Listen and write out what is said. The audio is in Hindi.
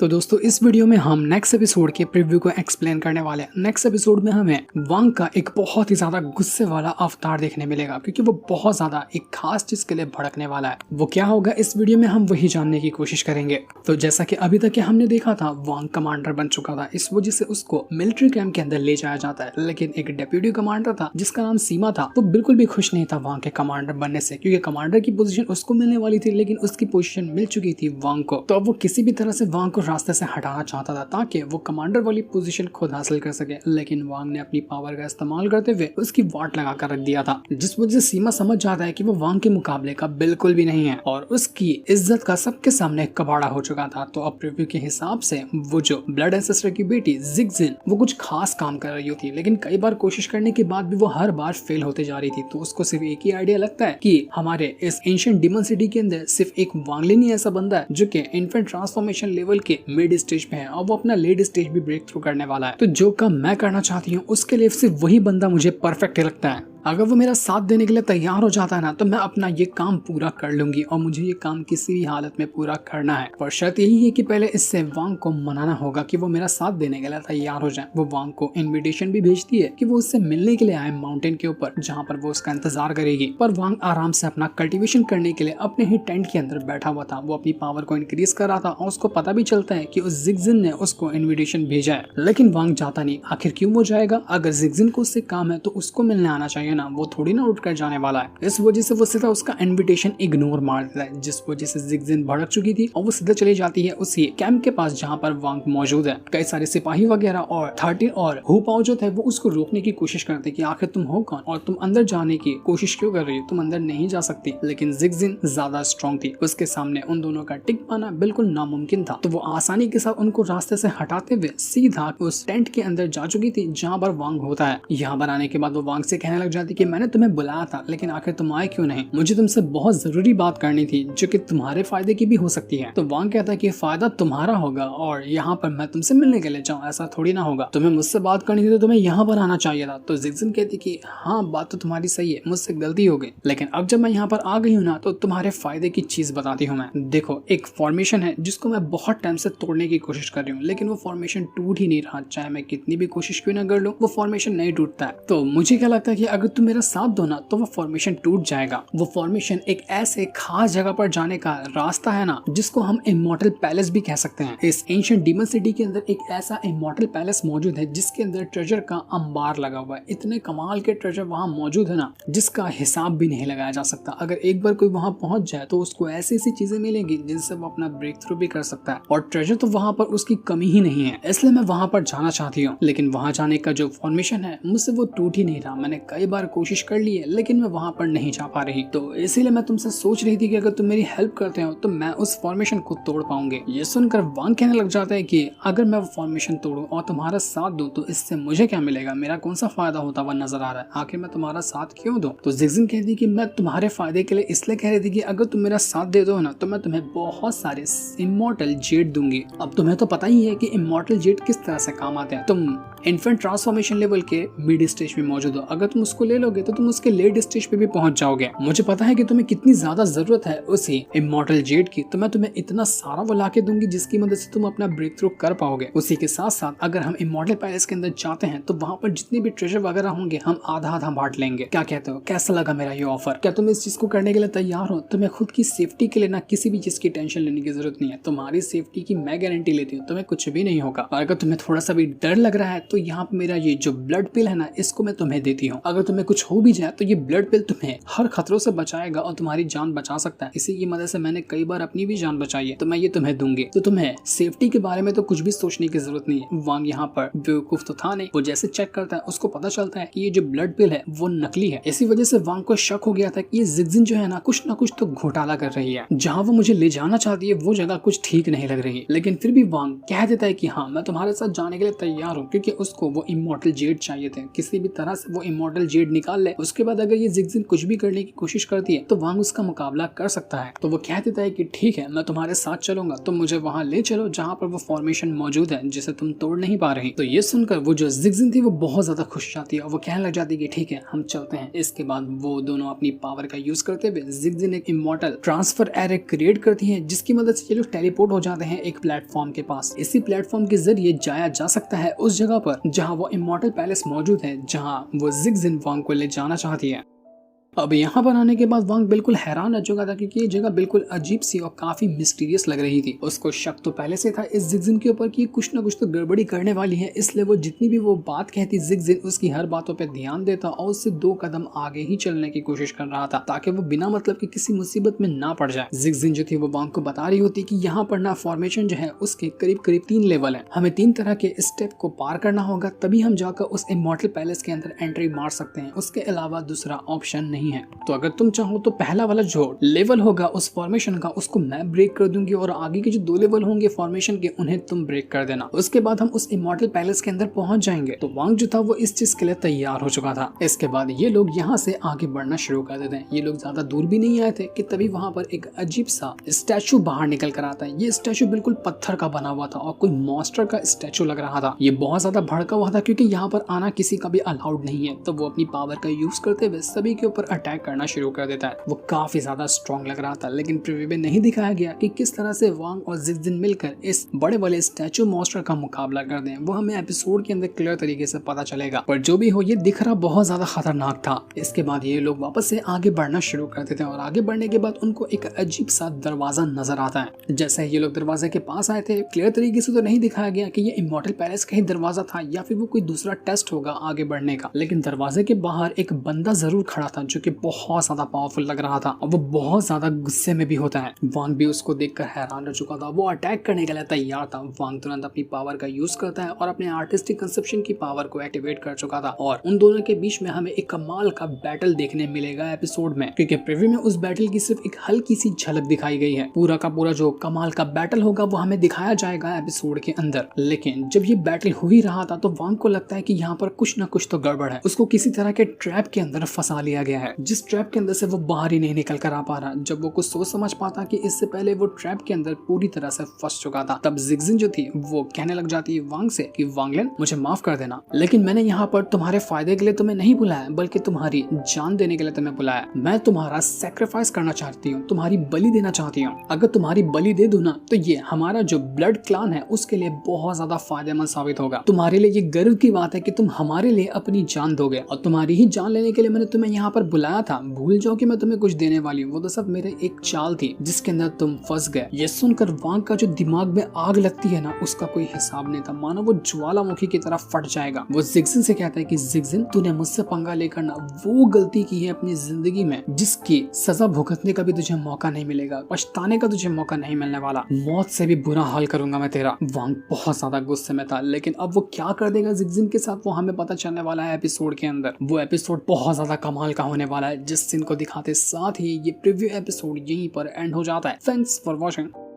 तो दोस्तों इस वीडियो में हम नेक्स्ट एपिसोड के प्रीव्यू को एक्सप्लेन करने वाले हैं। नेक्स्ट एपिसोड में हमें वांग का एक बहुत ही ज्यादा गुस्से वाला अवतार देखने मिलेगा, क्योंकि वो बहुत ज्यादा एक खास चीज के लिए भड़कने वाला है। वो क्या होगा इस वीडियो में हम वही जानने की कोशिश करेंगे। तो जैसा कि अभी तक हमने देखा था, वांग कमांडर बन चुका था, इस वजह से उसको मिलिट्री कैंप के अंदर ले जाया जाता है। लेकिन एक डेप्यूटी कमांडर था जिसका नाम सीमा था, वो बिल्कुल भी खुश नहीं था वांग के कमांडर बनने से, क्योंकि कमांडर की पोजीशन उसको मिलने वाली थी, लेकिन उसकी पोजीशन मिल चुकी थी वांग को। तो अब वो किसी भी तरह से वांग को रास्ते से हटाना चाहता था ताकि वो कमांडर वाली पोजीशन खुद हासिल कर सके। लेकिन वांग ने अपनी पावर का इस्तेमाल करते हुए उसकी वाट लगा कर रख दिया था, जिस वजह से सीमा समझ जाता है कि वो वांग के मुकाबले का बिल्कुल भी नहीं है और उसकी इज्जत का सबके सामने कबाड़ा हो चुका था। तो अब प्रीव्यू के हिसाब से वो जो ब्लड एंसेस्टर की बेटी जिगजिन वो कुछ खास काम कर रही होती, लेकिन कई बार कोशिश करने के बाद भी वो हर बार फेल होते जा रही थी। तो उसको सिर्फ एक ही आइडिया लगता है कि हमारे इस एंशिएंट डिमन सिटी के अंदर सिर्फ एक वांगलिन ही ऐसा बंदा है जो कि इन्फेंट ट्रांसफॉर्मेशन लेवल के मिड स्टेज पे है और वो अपना लेट स्टेज भी ब्रेक थ्रू करने वाला है। तो जो काम मैं करना चाहती हूँ उसके लिए सिर्फ वही बंदा मुझे परफेक्ट लगता है। अगर वो मेरा साथ देने के लिए तैयार हो जाता है ना, तो मैं अपना ये काम पूरा कर लूंगी और मुझे ये काम किसी भी हालत में पूरा करना है। पर शर्त यही है कि पहले इससे वांग को मनाना होगा कि वो मेरा साथ देने के लिए तैयार हो जाए। वो वांग को इनविटेशन भी भेजती है कि वो उससे मिलने के लिए आए माउंटेन के ऊपर, जहाँ पर वो उसका इंतजार करेगी। पर वांग आराम से अपना कल्टिवेशन करने के लिए अपने ही टेंट के अंदर बैठा हुआ था। वो अपनी पावर को इंक्रीज कर रहा था और उसको पता भी चलता है कि उस जिगजिन ने उसको इन्विटेशन भेजा है, लेकिन वांग जाता नहीं। आखिर क्यों वो जाएगा? अगर जिगजिन को उससे काम है तो उसको मिलने आना चाहिए ना, वो थोड़ी ना उठकर जाने वाला है। इस वजह से वो सीधा उसका इनविटेशन इग्नोर मार देता है, जिस वजह से जिगजिन भड़क चुकी थी और वो सीधा चली जाती है उसी कैंप के पास जहाँ पर वांग मौजूद है। कई सारे सिपाही वगैरह और 13 और हु पाओ जो थे वो उसको रोकने की कोशिश करते कि आखिर तुम हो कौन और तुम अंदर जाने की कोशिश क्यों कर रही हो, तुम अंदर नहीं जा सकती। लेकिन जिगजिन ज्यादा स्ट्रॉन्ग थी, उसके सामने उन दोनों का टिक पाना बिल्कुल नामुमकिन था। तो वो आसानी के साथ उनको रास्ते से हटाते हुए सीधा उस टेंट के अंदर जा चुकी थी जहाँ पर वांग होता है। यहाँ पर आने के बाद वो वांग से कहने लग जाती कि मैंने तुम्हें बुलाया था, लेकिन आखिर तुम आए क्यों नहीं? मुझे तुमसे बहुत जरूरी बात करनी थी जो कि तुम्हारे फायदे की भी हो सकती है। तो वांग कहता है कि फायदा तुम्हारा होगा और यहाँ पर मैं तुमसे मिलने के लिए जाऊँ, ऐसा थोड़ी ना होगा। तुम्हें मुझसे बात करनी थी तो तुम्हें यहाँ पर आना चाहिए था। तो जिगजिन कहती कि हाँ, बात तो तुम्हारी सही है, मुझसे गलती हो गई, लेकिन अब जब मैं यहाँ पर आ गई हूँ ना, तो तुम्हारे फायदे की चीज बताती हूँ मैं। देखो, एक फॉर्मेशन है जिसको मैं बहुत टाइम से तोड़ने की कोशिश कर रही हूँ, लेकिन वो फॉर्मेशन टूट ही नहीं रहा। चाहे मैं कितनी भी कोशिश क्यों ना कर लूँ, वो फॉर्मेशन नहीं टूटता है। तो मुझे क्या लगता है कि अगर तुम मेरा साथ दो ना, तो वो फॉर्मेशन टूट जाएगा। वो फॉर्मेशन एक ऐसे खास जगह पर जाने का रास्ता है ना, जिसको हम इमॉर्टल पैलेस भी कह सकते हैं। इस एंशिएंट डिमन सिटी के अंदर एक ऐसा इमॉर्टल पैलेस मौजूद है जिसके अंदर ट्रेजर का अंबार लगा हुआ है। इतने कमाल के ट्रेजर वहाँ मौजूद है ना, जिसका हिसाब भी नहीं लगाया जा सकता। अगर एक बार कोई वहाँ पहुंच जाए तो उसको ऐसी ऐसी चीजें मिलेंगी जिनसे वो अपना ब्रेक थ्रू भी कर सकता है, और ट्रेजर तो वहाँ पर उसकी कमी ही नहीं है। इसलिए मैं वहाँ पर जाना चाहती हूँ, लेकिन वहाँ जाने का जो फॉर्मेशन है मुझसे वो टूट ही नहीं रहा। मैंने कई बार कोशिश कर ली है, लेकिन मैं वहाँ पर नहीं जा पा रही। तो इसीलिए मैं तुमसे सोच रही थी कि अगर तुम मेरी हेल्प करते हो तो मैं उस फॉर्मेशन को तोड़ पाऊंगी। ये सुनकर वांग कहने लग जाता है कि अगर मैं वो फॉर्मेशन तोड़ूं और तुम्हारा साथ दूं तो इससे मुझे क्या मिलेगा, मेरा कौन सा फायदा होता हुआ नजर आ रहा है, आखिर मैं तुम्हारा साथ क्यों दूं? तो जिगजिन कहती कि मैं तुम्हारे फायदे के लिए इसलिए कह रही थी कि अगर तुम मेरा साथ दे दो ना, तो मैं तुम्हें बहुत सारे इमॉर्टल जेट दूंगी। अब तुम्हें तो पता ही है कि इमॉर्टल जेट किस तरह से काम आते हैं। तुम इन्फेंट ट्रांसफॉर्मेशन लेवल के मिड स्टेज में मौजूद हो, अगर तुम उसको ले लोगे तो तुम उसके लेट स्टेज पे भी पहुंच जाओगे। मुझे पता है कि तुम्हें कितनी ज्यादा जरूरत है उसी इमॉर्टल जेट की, तो मैं तुम्हें इतना सारा वो लाके दूंगी जिसकी मदद से तुम अपना ब्रेक थ्रू कर पाओगे। उसी के साथ साथ अगर हम इमॉर्टल पैलेस के अंदर जाते हैं तो वहाँ पर जितने भी ट्रेजर वगैरह होंगे हम आधा आधा बांट लेंगे। क्या कहते हो? कैसा लगा मेरा ये ऑफर? क्या तुम इस चीज को करने के लिए तैयार हो? तुम्हें खुद की सेफ्टी के लिए ना किसी भी चीज की टेंशन लेने की जरूरत नहीं है। तुम्हारी सेफ्टी की मैं गारंटी लेती हूँ, तुम्हें कुछ भी नहीं होगा। और अगर तुम्हें थोड़ा सा भी डर लग रहा है तो यहाँ पे मेरा ये जो ब्लड पिल है ना, इसको मैं तुम्हें देती हूँ। अगर तुम्हें कुछ हो भी जाए तो ये ब्लड पिल तुम्हें हर खतरों से बचाएगा और तुम्हारी जान बचा सकता है। इसी की मदद से मैंने कई बार अपनी भी जान बचाई है, तो मैं ये तुम्हें दूंगी। तो तुम्हें सेफ्टी के बारे में तो कुछ भी सोचने की जरूरत नहीं है। वांग यहाँ पर बेवकूफ तो था नहीं, वो जैसे चेक करता है उसको पता चलता है कि ये जो ब्लड पिल है वो नकली है। इसी वजह से वांग को शक हो गया था कि ये जिगजिन जो है ना कुछ तो घोटाला कर रही है। जहाँ वो मुझे ले जाना चाहती है वो जगह कुछ ठीक नहीं लग रही, लेकिन फिर भी वांग कह देता है कि हाँ, मैं तुम्हारे साथ जाने के लिए तैयार हूँ, क्योंकि उसको वो इमॉर्टल जेट चाहिए थे। किसी भी तरह से वो इमॉर्टल जेट ब्लेड निकाल ले, उसके बाद अगर ये जिगजिन कुछ भी करने की कोशिश करती है तो वांग उसका मुकाबला कर सकता है। तो वो कह देता है कि ठीक है, मैं तुम्हारे साथ चलूंगा, तुम मुझे वहां ले चलो जहाँ पर वो फॉर्मेशन मौजूद है जिसे तुम तोड़ नहीं पा रही। तो ये सुनकर वो जो जिगजिन थी वो बहुत ज्यादा खुश जाती है और वो कहने लग जाती है कि ठीक है, हम चलते हैं। इसके बाद वो दोनों अपनी पावर का यूज करते हुए जिगजिन एक इमॉर्टल ट्रांसफर एरे क्रिएट करती है, जिसकी मदद से ये लोग टेलीपोर्ट हो जाते हैं एक प्लेटफॉर्म के पास। इसी प्लेटफॉर्म के जरिए जाया जा सकता है उस जगह पर जहाँ वो इमॉर्टल पैलेस मौजूद है, जहाँ वो जिगजिन वांग को ले जाना चाहती है। अब यहाँ पर आने के बाद वांग बिल्कुल हैरान रह चुका था, क्योंकि ये जगह बिल्कुल अजीब सी और काफी मिस्टीरियस लग रही थी। उसको शक तो पहले से था इस जिगजिन के ऊपर कि कुछ ना कुछ तो गड़बड़ी करने वाली है, इसलिए वो जितनी भी वो बात कहती जिगजिन उसकी हर बातों पे ध्यान देता और उससे 2 कदम आगे ही चलने की कोशिश कर रहा था, ताकि वो बिना मतलब की किसी मुसीबत में ना पड़ जाए। जिगजिन जो थी वो वांग को बता रही होती कि यहाँ पर ना फॉर्मेशन जो है उसके करीब करीब 3 लेवल है, हमें 3 तरह के स्टेप को पार करना होगा, तभी हम जाकर उस इमॉर्टल पैलेस के अंदर एंट्री मार सकते हैं, उसके अलावा दूसरा ऑप्शन नहीं है। तो अगर तुम चाहो तो पहला वाला जो लेवल होगा उस फॉर्मेशन का उसको मैं ब्रेक कर दूंगी और आगे के जो 2 लेवल होंगे फॉर्मेशन के उन्हें तुम ब्रेक कर देना, उसके बाद हम उस इमॉर्टल पैलेस के अंदर पहुंच जाएंगे। तो वांग जो था वो इस चीज के लिए तैयार हो चुका था। इसके बाद ये लोग यहाँ से आगे बढ़ना शुरू कर देते हैं। ये लोग ज्यादा दूर भी नहीं आए थे कि तभी वहाँ पर एक अजीब सा स्टैचू बाहर निकल कर आता है। ये स्टैचू बिल्कुल पत्थर का बना हुआ था और कोई मॉन्स्टर का स्टैचू लग रहा था। ये बहुत ज्यादा भड़का हुआ था क्योंकि यहाँ पर आना किसी का भी अलाउड नहीं है, तो वो अपनी पावर का यूज करते हुए सभी के ऊपर अटैक करना शुरू कर देता है। वो काफी ज्यादा स्ट्रॉन्ग लग रहा था, लेकिन प्रीव्यू में नहीं दिखाया गया कि किस तरह से वांग और जिगजिन मिलकर इस बड़े वाले स्टैचू मॉन्स्टर का मुकाबला कर दें। वो हमें एपिसोड के अंदर क्लियर तरीके से पता चलेगा, पर जो भी हो ये दिख रहा बहुत ज्यादा खतरनाक था। इसके बाद ये लोग वापस से आगे बढ़ना शुरू कर देते हैं और आगे बढ़ने के बाद उनको एक अजीब सा दरवाजा नजर आता है। जैसे ये लोग दरवाजे के पास आए थे, क्लियर तरीके से तो नहीं दिखाया गया कि ये इमॉर्टल पैलेस का ही दरवाजा था या फिर वो कोई दूसरा टेस्ट होगा आगे बढ़ने का, लेकिन दरवाजे के बाहर एक बंदा जरूर खड़ा था जो कि बहुत ज्यादा पावरफुल लग रहा था और वो बहुत ज्यादा गुस्से में भी होता है। वांग भी उसको देखकर हैरान रह चुका था, वो अटैक करने के लिए तैयार था। वांग तुरंत अपनी पावर का यूज करता है और अपने आर्टिस्टिक कंसेप्शन की पावर को एक्टिवेट कर चुका था और उन दोनों के बीच में हमें एक कमाल का बैटल देखने मिलेगा एपिसोड में, क्योंकि प्रीव्यू में उस बैटल की सिर्फ एक हल्की सी झलक दिखाई गई है। पूरा का पूरा जो कमाल का बैटल होगा वो हमें दिखाया जाएगा एपिसोड के अंदर। लेकिन जब ये बैटल हो ही रहा था तो वांग को लगता है कि यहाँ पर कुछ ना कुछ तो गड़बड़ है। उसको किसी तरह के ट्रैप के अंदर फंसा लिया गया है, जिस ट्रैप के अंदर से वो बाहर ही नहीं निकल कर आ पा रहा। जब वो कुछ सोच समझ पाता कि इससे पहले वो ट्रैप के अंदर पूरी तरह से फंस चुका था, तब जिगजिन जो थी वो कहने लग जाती है वांग से कि वांगलिन मुझे माफ कर देना, लेकिन मैंने यहाँ पर तुम्हारे फायदे के लिए तुम्हें नहीं बुलाया बल्कि तुम्हारी जान देने के लिए तुम्हें बुलाया। मैं तुम्हारा सैक्रिफाइस करना चाहती हूँ, तुम्हारी बलि देना चाहती हूँ। अगर तुम्हारी बलि दे दूं ना तो ये हमारा जो ब्लड क्लान है उसके लिए बहुत ज्यादा फायदेमंद साबित होगा। तुम्हारे लिए ये गर्व की बात है कि तुम हमारे लिए अपनी जान दोगे और तुम्हारी ही जान लेने के लिए मैंने तुम्हें यहाँ पर बुलाया था। भूल जाओ कि मैं तुम्हें कुछ देने वाली हूँ, वो तो सब मेरे एक चाल थी जिसके अंदर तुम फंस गए। ये सुनकर वांग का जो दिमाग में आग लगती है ना उसका कोई हिसाब नहीं था, मानो वो ज्वालामुखी की तरह फट जाएगा। वो जिगजिन से कहता है कि जिगजिन तूने मुझसे पंगा लेकर ना वो गलती की है अपनी जिंदगी में जिसकी सजा भुगतने का भी तुझे मौका नहीं मिलेगा, पछताने का तुझे मौका नहीं मिलने वाला, मौत से भी बुरा हाल करूंगा मैं तेरा। वांग बहुत ज्यादा गुस्से में था, लेकिन अब वो क्या कर देगा जिगजिन के साथ वो हमें पता चलने वाला है एपिसोड के अंदर। वो एपिसोड बहुत ज्यादा कमाल का होने वाला है, जिस सीन को दिखाते साथ ही ये प्रीव्यू एपिसोड यहीं पर एंड हो जाता है। Thanks for watching.